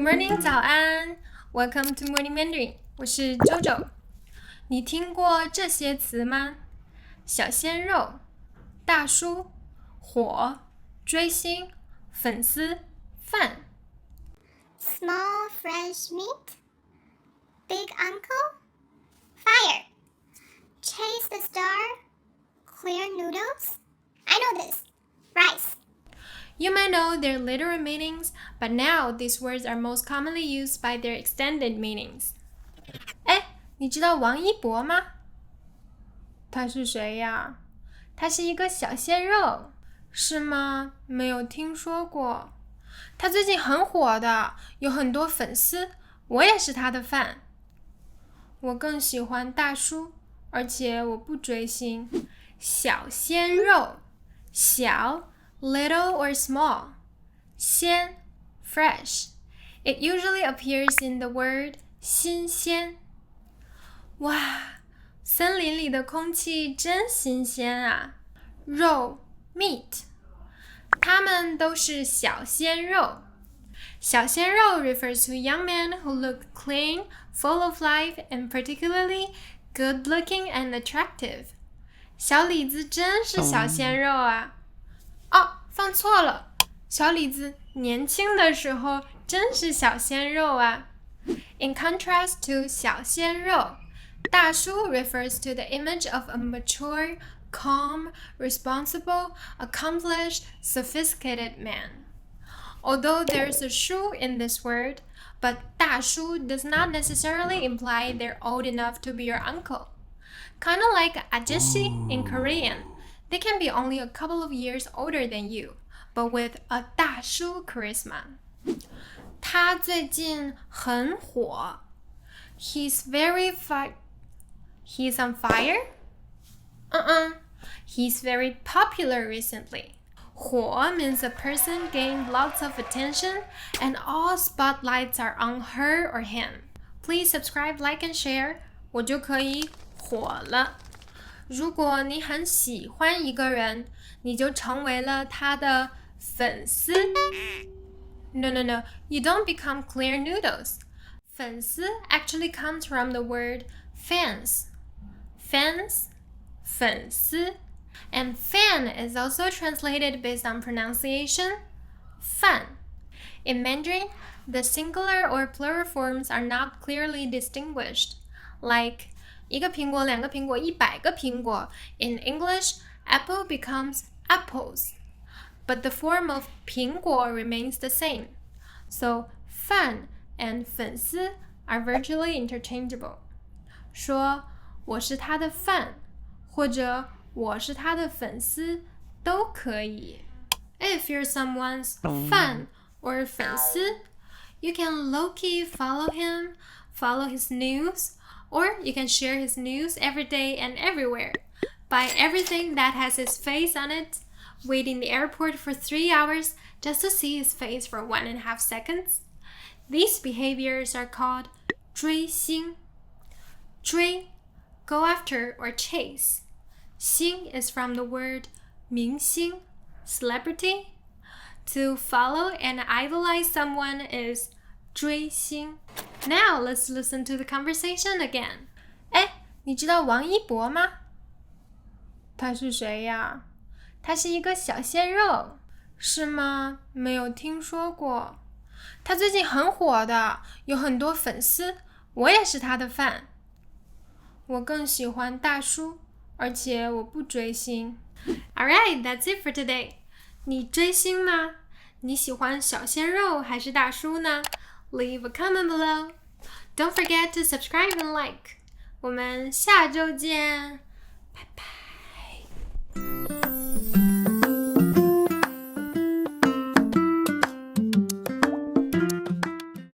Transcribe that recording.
morning， 早安 ！Welcome to Morning Mandarin， 我是周周。你听过这些词吗？小鲜肉、大叔、火、追星、粉丝、饭。Small fresh meat, big uncle, fire, chase the star, clear noodles. I know this. Rice.You might know their literal meanings, but now these words are most commonly used by their extended meanings. 你知道王一博吗？他是谁呀？他是一个小鲜肉，是吗？没有听说过。他最近很火的，有很多粉丝，我也是他的饭。我更喜欢大叔，而且我不追星。小鲜肉，小little or small. 鲜 fresh. It usually appears in the word 新鲜。哇，森林里的空气真新鲜啊！肉 meat. 它们都是小鲜肉。小鲜肉 refers to young men who look clean, full of life, and particularly good-looking and attractive. 小李子真是小鲜肉啊！放错了，小李子年轻的时候真是小鲜肉啊。In contrast to 小鲜肉，大叔 refers to the image of a mature, calm, responsible, accomplished, sophisticated man. Although there's a 叔 in this word, but 大叔 does not necessarily imply they're old enough to be your uncle. Kind of like ajeshi in Korean. They can be only a couple of years older than you, but with a 大叔 charisma. 他最近很火。He's on fire? He's very popular recently. 火 means a person gained lots of attention and all spotlights are on her or him. Please subscribe, like, and share. 我就可以火了。如果你很喜欢一个人，你就成为了他的粉丝。No, you don't become clear noodles. 粉丝 actually comes from the word fans. Fans, 粉丝. And fan is also translated based on pronunciation, 饭. In Mandarin, the singular or plural forms are not clearly distinguished. Like, 一个苹果，两个苹果，100个苹果. In English, apple becomes apples. But the form of 苹果 remains the same. So, 饭 and 粉丝 are virtually interchangeable. 说我是他的饭，或者我是他的粉丝都可以。If you're someone's 饭 or 粉丝, you can low-key follow him, follow his news, or you can share his news every day and everywhere. Buy everything that has his face on it, wait in the airport for 3 hours just to see his face for 1.5 seconds. These behaviors are called 追星. 追, go after or chase. 星 is from the word 明星, celebrity. To follow and idolize someone is 追星. Now let's listen to the conversation again. 你知道王一博吗？他是谁呀？他是一个小鲜肉，是吗？没有听说过。他最近很火的，有很多粉丝，我也是他的饭。我更喜欢大叔，而且我不追星。Alright, that's it for today. 你追星吗？你喜欢小鲜肉还是大叔呢？ Leave a comment below. Don't forget to subscribe and like. 我们下周见。